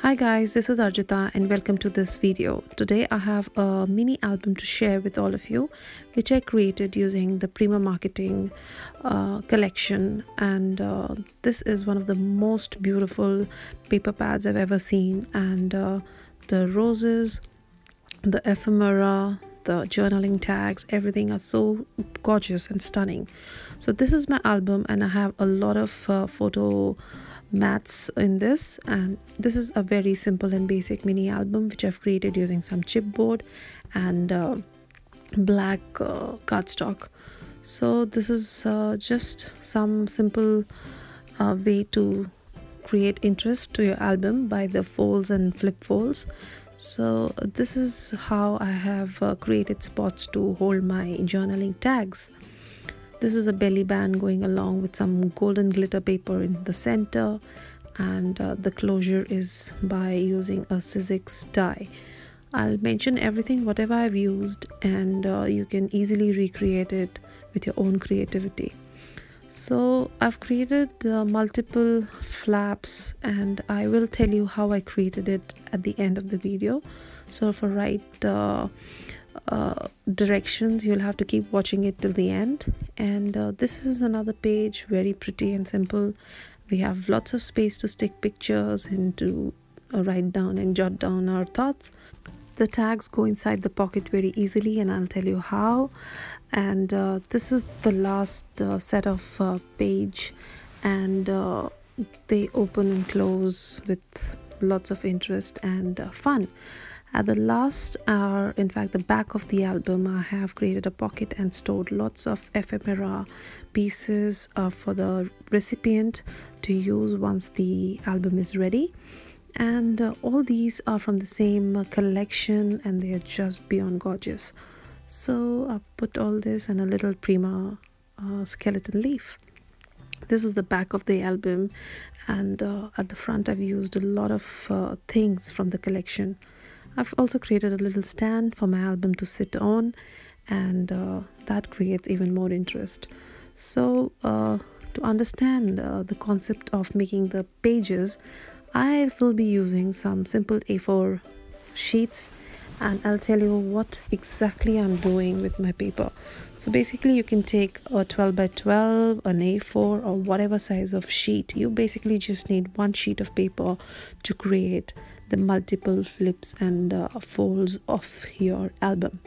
Hi guys, this is Arjita and welcome to this video. Today I have a mini album to share with all of you which I created using the Prima Marketing collection, and this is one of the most beautiful paper pads I've ever seen, and the roses, the ephemera, the journaling tags, everything are so gorgeous and stunning. So this is my album and I have a lot of photo mats in this, and this is a very simple and basic mini album which I've created using some chipboard and black cardstock. So this is just some simple way to create interest to your album by the folds and flip folds. So this is how I have created spots to hold my journaling tags. This is a belly band going along with some golden glitter paper in the center, and the closure is by using a Sizzix die. I'll mention everything whatever I've used, and you can easily recreate it with your own creativity. So I've created multiple flaps, and I will tell you how I created it at the end of the video. So for right directions, you'll have to keep watching it till the end. And this is another page, very pretty and simple. We have lots of space to stick pictures and to write down and jot down our thoughts. The tags go inside the pocket very easily, and I'll tell you how. And this is the last set of page, and they open and close with lots of interest and fun. At the last, in fact the back of the album, I have created a pocket and stored lots of ephemera pieces for the recipient to use once the album is ready. And all these are from the same collection, and they are just beyond gorgeous. So I've put all this in a little Prima skeleton leaf. This is the back of the album, and at the front I've used a lot of things from the collection. I've also created a little stand for my album to sit on, and that creates even more interest. So to understand the concept of making the pages, I will be using some simple A4 sheets, and I'll tell you what exactly I'm doing with my paper. So basically you can take a 12 by 12, an A4, or whatever size of sheet. You basically just need one sheet of paper to create the multiple flips and folds of your album.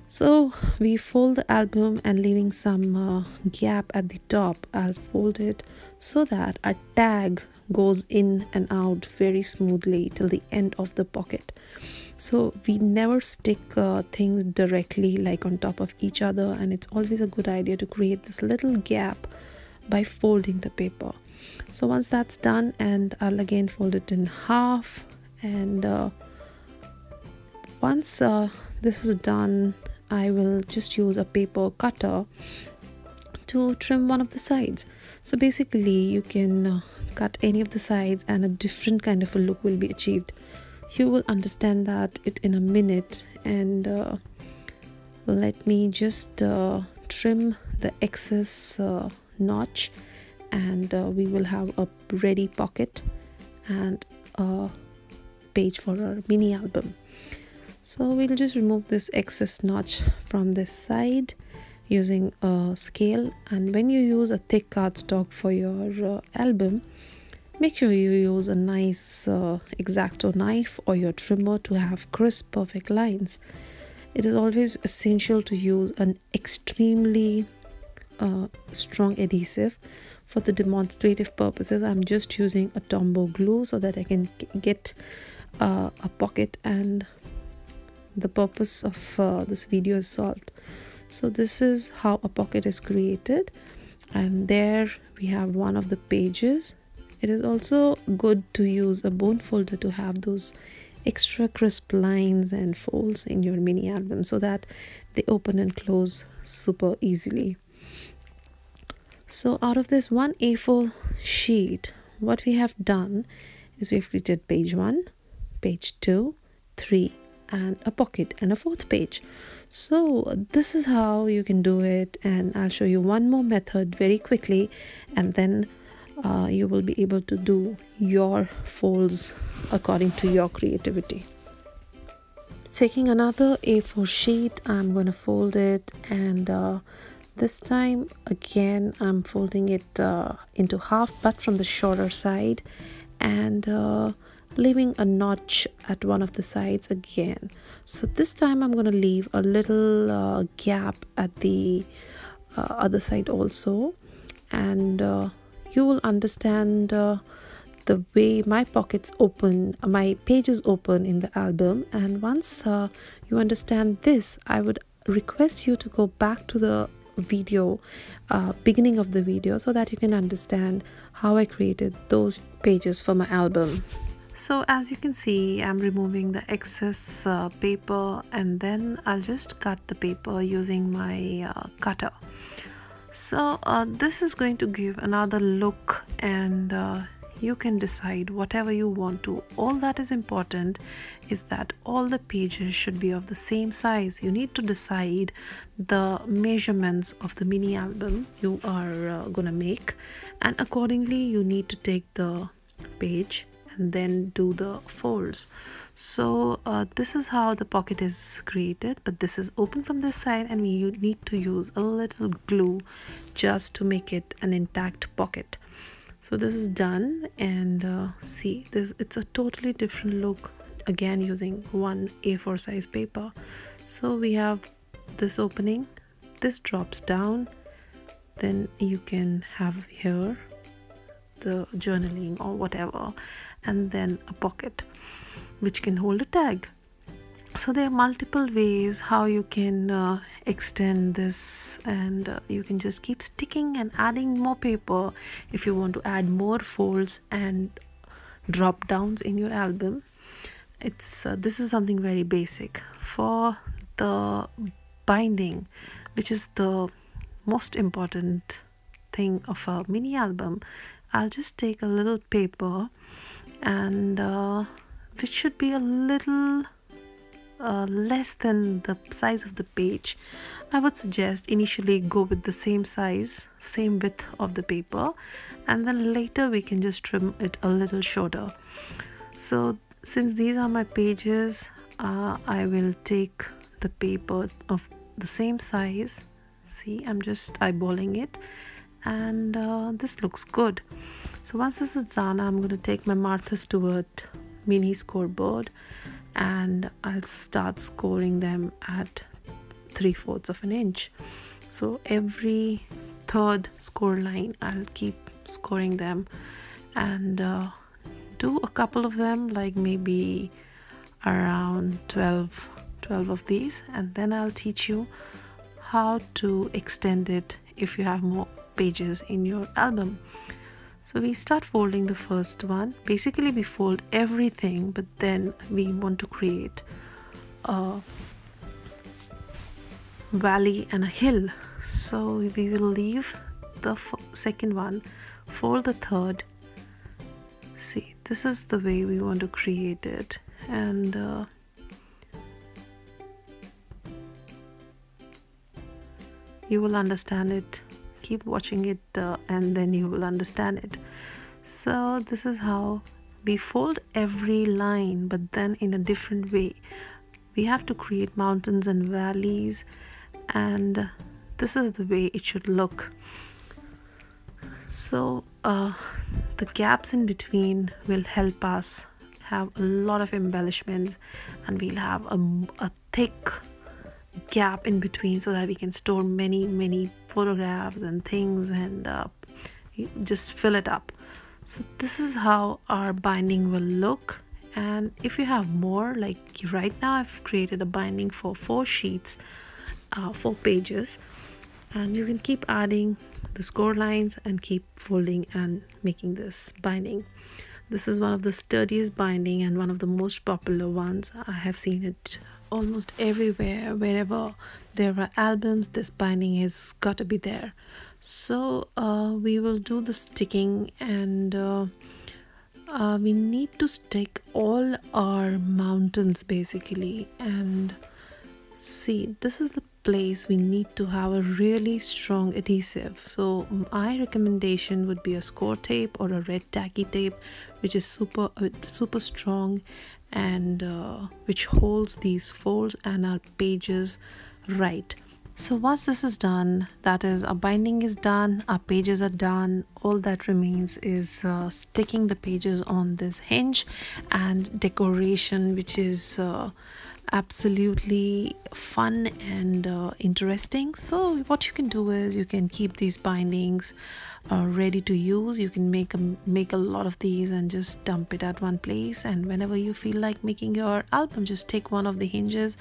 So we fold the album, and leaving some gap at the top, I'll fold it so that a tag goes in and out very smoothly till the end of the pocket. So we never stick things directly like on top of each other, and it's always a good idea to create this little gap by folding the paper. So once that's done, and I'll again fold it in half, and once this is done, I will just use a paper cutter to trim one of the sides. So basically you can cut any of the sides and a different kind of a look will be achieved. You will understand that in a minute, and let me just trim the excess notch, and we will have a ready pocket and a page for our mini album. So we'll just remove this excess notch from this side using a scale. And when you use a thick cardstock for your album, make sure you use a nice X-Acto knife or your trimmer to have crisp, perfect lines. It is always essential to use an extremely strong adhesive. For the demonstrative purposes, I'm just using a Tombow glue so that I can get a pocket, and the purpose of this video is solved. So this is how a pocket is created, and there we have one of the pages. It is also good to use a bone folder to have those extra crisp lines and folds in your mini album so that they open and close super easily. So out of this one A4 sheet, what we have done is we've created page 1, page 2, 3, and a pocket and a 4th page. So this is how you can do it, and I'll show you one more method very quickly, and then you will be able to do your folds according to your creativity. Taking another A4 sheet, I'm going to fold it, and this time again I'm folding it into half, but from the shorter side, and leaving a notch at one of the sides again. So this time I'm going to leave a little gap at the other side also, and you will understand the way my pockets open, my pages open in the album. And once you understand this, I would request you to go back to the video, beginning of the video, so that you can understand how I created those pages for my album. So as you can see, I'm removing the excess paper, and then I'll just cut the paper using my cutter. So this is going to give another look, and you can decide whatever you want to. All that is important is that all the pages should be of the same size. You need to decide the measurements of the mini album you are gonna make, and accordingly you need to take the page and then do the folds. So this is how the pocket is created, but this is open from this side, and we need to use a little glue just to make it an intact pocket. So this is done, and see, it's a totally different look, again using one A4 size paper. So we have this opening, this drops down, then you can have here the journaling or whatever, and then a pocket which can hold a tag. So there are multiple ways how you can extend this, and you can just keep sticking and adding more paper if you want to add more folds and drop downs in your album. It's this is something very basic. For the binding, which is the most important thing of a mini album, I'll just take a little paper, and which should be a little less than the size of the page. I would suggest initially go with the same size, same width of the paper, and then later we can just trim it a little shorter. So since these are my pages, I will take the paper of the same size. See, I'm just eyeballing it, and this looks good. So once this is done, I'm going to take my Martha Stewart mini scoreboard, and I'll start scoring them at 3/4 of an inch. So every third score line I'll keep scoring them, and do a couple of them, like maybe around 12 of these, and then I'll teach you how to extend it if you have more pages in your album. So we start folding the first one. Basically we fold everything, but then we want to create a valley and a hill. So we will leave the second one, fold the third. See, this is the way we want to create it, and you will understand it. Keep watching it, and then you will understand it. So this is how we fold every line, but then in a different way. We have to create mountains and valleys, and this is the way it should look. So the gaps in between will help us have a lot of embellishments, and we'll have a thick gap in between, so that we can store many photographs and things, and just fill it up. So this is how our binding will look. And if you have more, like right now I've created a binding for 4 sheets, 4 pages, and you can keep adding the score lines and keep folding and making this binding. This is one of the sturdiest binding and one of the most popular ones. I have seen it almost everywhere. Wherever there are albums, this binding has got to be there. So we will do the sticking, and we need to stick all our mountains basically. And see, this is the place we need to have a really strong adhesive. So my recommendation would be a score tape or a red tacky tape, which is super strong and which holds these folds and our pages right. So once this is done, that is, our binding is done, our pages are done, all that remains is sticking the pages on this hinge and decoration, which is absolutely fun and interesting. So what you can do is you can keep these bindings ready to use. You can make a lot of these and just dump it at one place, and whenever you feel like making your album, just take one of the hinges,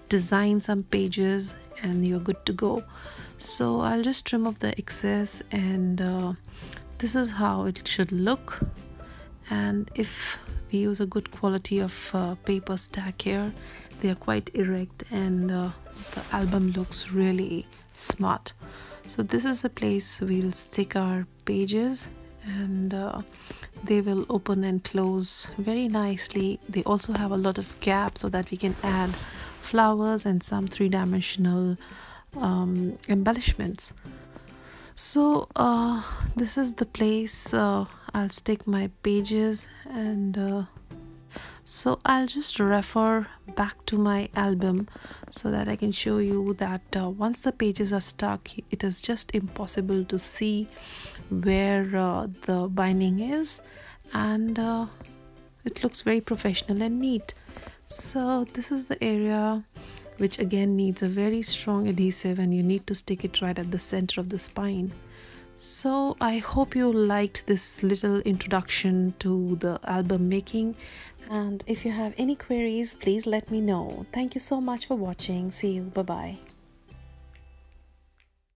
design some pages, and you're good to go. So I'll just trim off the excess, and this is how it should look. And if we use a good quality of paper stack here, they are quite erect, and the album looks really smart. So this is the place we'll stick our pages, and they will open and close very nicely. They also have a lot of gaps so that we can add flowers and some three-dimensional embellishments. So this is the place I'll stick my pages, and so I'll just refer back to my album so that I can show you that once the pages are stuck, it is just impossible to see where the binding is, and it looks very professional and neat. So this is the area which again needs a very strong adhesive, and you need to stick it right at the center of the spine. So I hope you liked this little introduction to the album making, and if you have any queries, please let me know. Thank you so much for watching. See you. Bye bye.